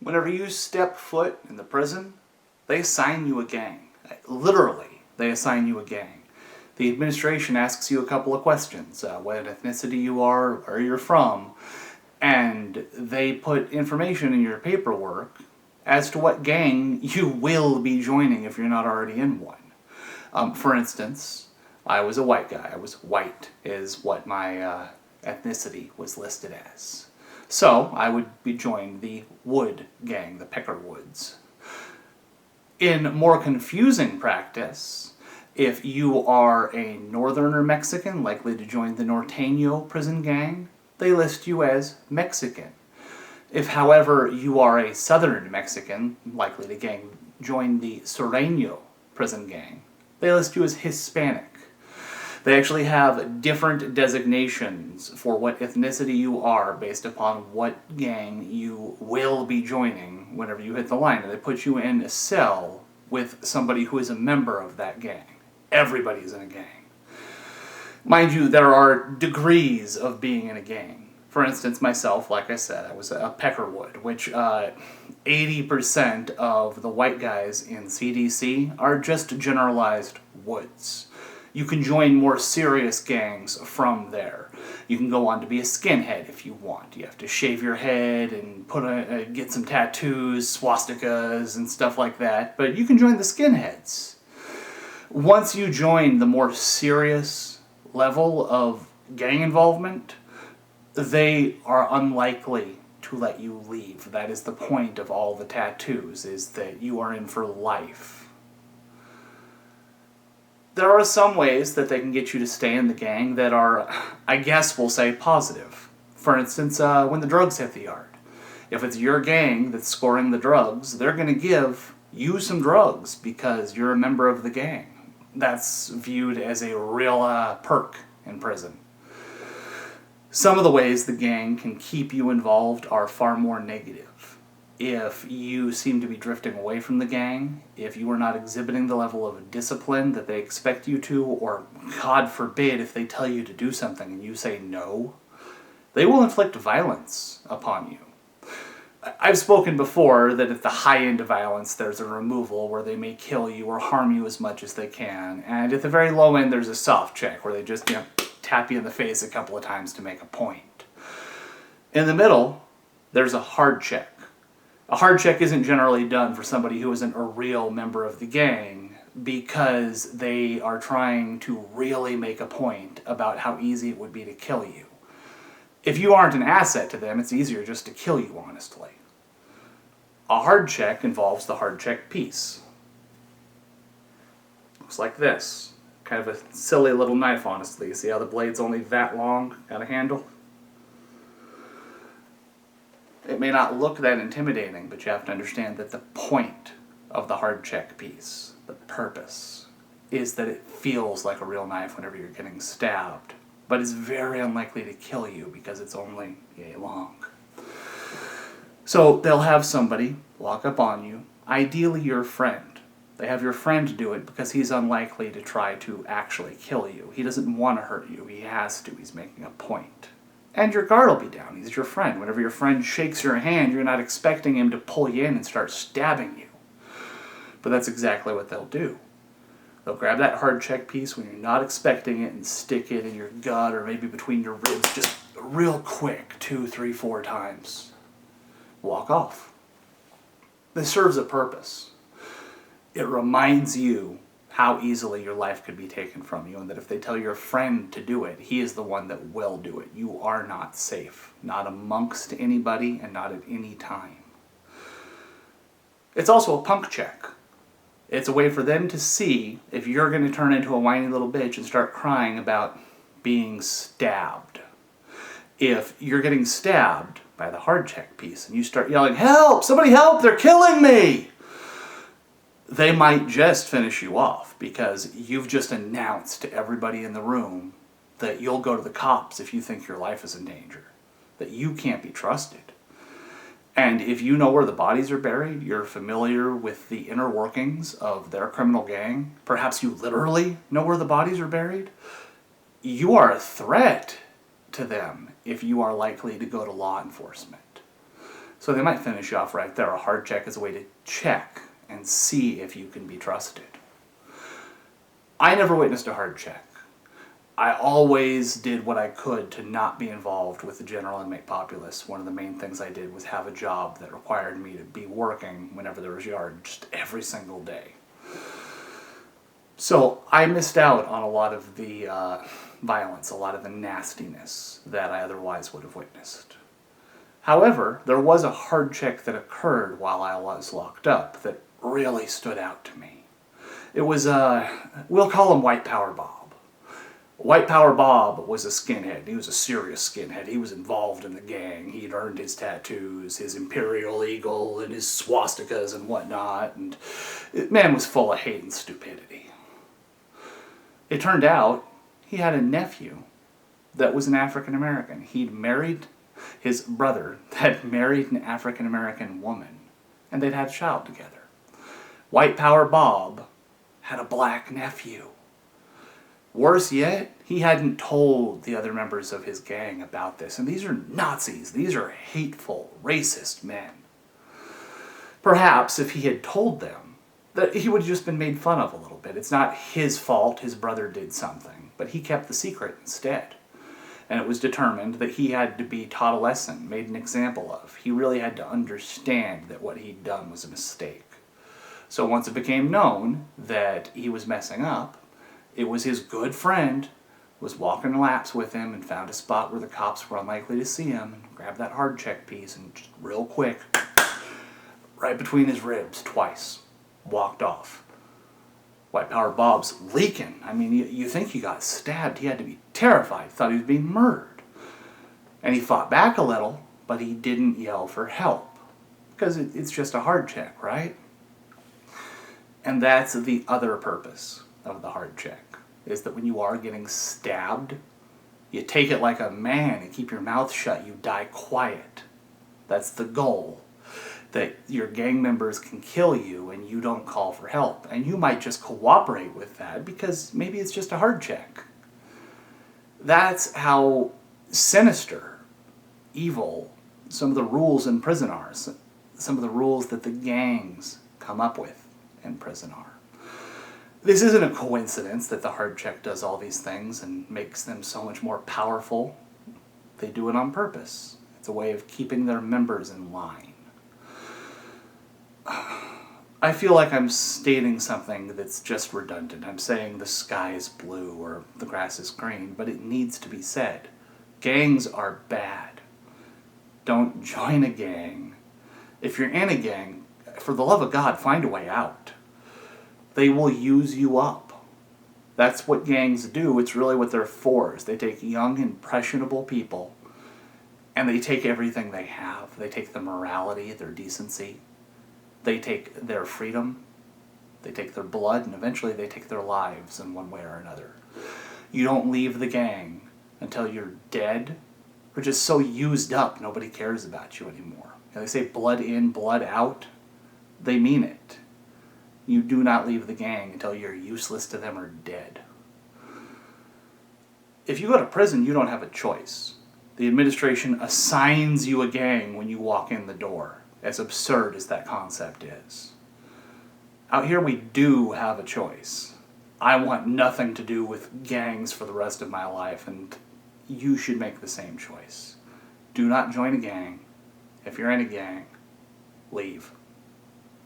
Whenever you step foot in the prison, they assign you a gang. Literally, they assign you a gang. The administration asks you a couple of questions, what ethnicity you are, where you're from, and they put information in your paperwork as to what gang you will be joining if you're not already in one. For instance, I was a white guy. I was white is what my ethnicity was listed as. So I would be joining the Wood gang, the Peckerwoods. In more confusing practice, if you are a northerner Mexican likely to join the Norteño prison gang, they list you as Mexican. If, however, you are a southern Mexican likely to join the Sureño prison gang, they list you as Hispanic. They actually have different designations for what ethnicity you are based upon what gang you will be joining whenever you hit the line. And they put you in a cell with somebody who is a member of that gang. Everybody's in a gang. Mind you, there are degrees of being in a gang. For instance, myself, like I said, I was a Peckerwood, which 80% of the white guys in CDC are just generalized woods. You can join more serious gangs from there. You can go on to be a skinhead if you want. You have to shave your head and get some tattoos, swastikas, and stuff like that. But you can join the skinheads. Once you join the more serious level of gang involvement, they are unlikely to let you leave. That is the point of all the tattoos, is that you are in for life. There are some ways that they can get you to stay in the gang that are, I guess we'll say, positive. For instance, when the drugs hit the yard. If it's your gang that's scoring the drugs, they're going to give you some drugs because you're a member of the gang. That's viewed as a real perk in prison. Some of the ways the gang can keep you involved are far more negative. If you seem to be drifting away from the gang, if you are not exhibiting the level of discipline that they expect you to, or God forbid if they tell you to do something and you say no, they will inflict violence upon you. I've spoken before that at the high end of violence there's a removal where they may kill you or harm you as much as they can, and at the very low end there's a soft check where they just tap you in the face a couple of times to make a point. In the middle, there's a hard check. A hard check isn't generally done for somebody who isn't a real member of the gang because they are trying to really make a point about how easy it would be to kill you. If you aren't an asset to them, it's easier just to kill you, honestly. A hard check involves the hard check piece. Looks like this. Kind of a silly little knife, honestly. You see how the blade's only that long at a handle? It may not look that intimidating, but you have to understand that the point of the hard check piece, the purpose, is that it feels like a real knife whenever you're getting stabbed, but it's very unlikely to kill you because it's only yay long. So they'll have somebody walk up on you, ideally your friend. They have your friend do it because he's unlikely to try to actually kill you. He doesn't want to hurt you. He has to. He's making a point. And your guard will be down. He's your friend. Whenever your friend shakes your hand, you're not expecting him to pull you in and start stabbing you. But that's exactly what they'll do. They'll grab that hard check piece when you're not expecting it and stick it in your gut or maybe between your ribs just real quick, 2, 3, 4 times. Walk off. This serves a purpose. It reminds you how easily your life could be taken from you, and that if they tell your friend to do it, he is the one that will do it. You are not safe, not amongst anybody and not at any time. It's also a punk check. It's a way for them to see if you're going to turn into a whiny little bitch and start crying about being stabbed. If you're getting stabbed by the hard check piece and you start yelling, "Help! Somebody help! They're killing me!" they might just finish you off because you've just announced to everybody in the room that you'll go to the cops if you think your life is in danger, that you can't be trusted. And if you know where the bodies are buried, you're familiar with the inner workings of their criminal gang, perhaps you literally know where the bodies are buried, you are a threat to them if you are likely to go to law enforcement. So they might finish you off right there. A hard check is a way to check and see if you can be trusted. I never witnessed a hard check. I always did what I could to not be involved with the general inmate populace. One of the main things I did was have a job that required me to be working whenever there was yard, just every single day. So I missed out on a lot of the violence, a lot of the nastiness that I otherwise would have witnessed. However, there was a hard check that occurred while I was locked up that really stood out to me. It was, we'll call him White Power Bob. White Power Bob was a skinhead. He was a serious skinhead. He was involved in the gang. He'd earned his tattoos, his imperial eagle, and his swastikas and whatnot, and the man was full of hate and stupidity. It turned out he had a nephew that was an African American. His brother had married an African American woman, and they'd had a child together. White Power Bob had a black nephew. Worse yet, he hadn't told the other members of his gang about this. And these are Nazis. These are hateful, racist men. Perhaps if he had told them, that he would have just been made fun of a little bit. It's not his fault his brother did something, but he kept the secret instead. And it was determined that he had to be taught a lesson, made an example of. He really had to understand that what he'd done was a mistake. So once it became known that he was messing up, it was his good friend was walking laps with him and found a spot where the cops were unlikely to see him and grabbed that hard check piece and just real quick, right between his ribs twice, walked off. White Power Bob's leaking. I mean, you think he got stabbed. He had to be terrified, thought he was being murdered. And he fought back a little, but he didn't yell for help. Because it's just a hard check, right? And that's the other purpose of the hard check, is that when you are getting stabbed, you take it like a man and keep your mouth shut. You die quiet. That's the goal. That your gang members can kill you and you don't call for help. And you might just cooperate with that because maybe it's just a hard check. That's how sinister, evil, some of the rules in prison are. Some of the rules that the gangs come up with in prison are. This isn't a coincidence that the hard check does all these things and makes them so much more powerful. They do it on purpose. It's a way of keeping their members in line. I feel like I'm stating something that's just redundant. I'm saying the sky is blue or the grass is green, but it needs to be said. Gangs are bad. Don't join a gang. If you're in a gang, for the love of God, find a way out. They will use you up. That's what gangs do. It's really what they're for. Is they take young, impressionable people and they take everything they have. They take their morality, their decency. They take their freedom. They take their blood, and eventually they take their lives in one way or another. You don't leave the gang until you're dead or just so used up nobody cares about you anymore. They say blood in, blood out. They mean it. You do not leave the gang until you're useless to them or dead. If you go to prison, you don't have a choice. The administration assigns you a gang when you walk in the door, as absurd as that concept is. Out here we do have a choice. I want nothing to do with gangs for the rest of my life, and you should make the same choice. Do not join a gang. If you're in a gang,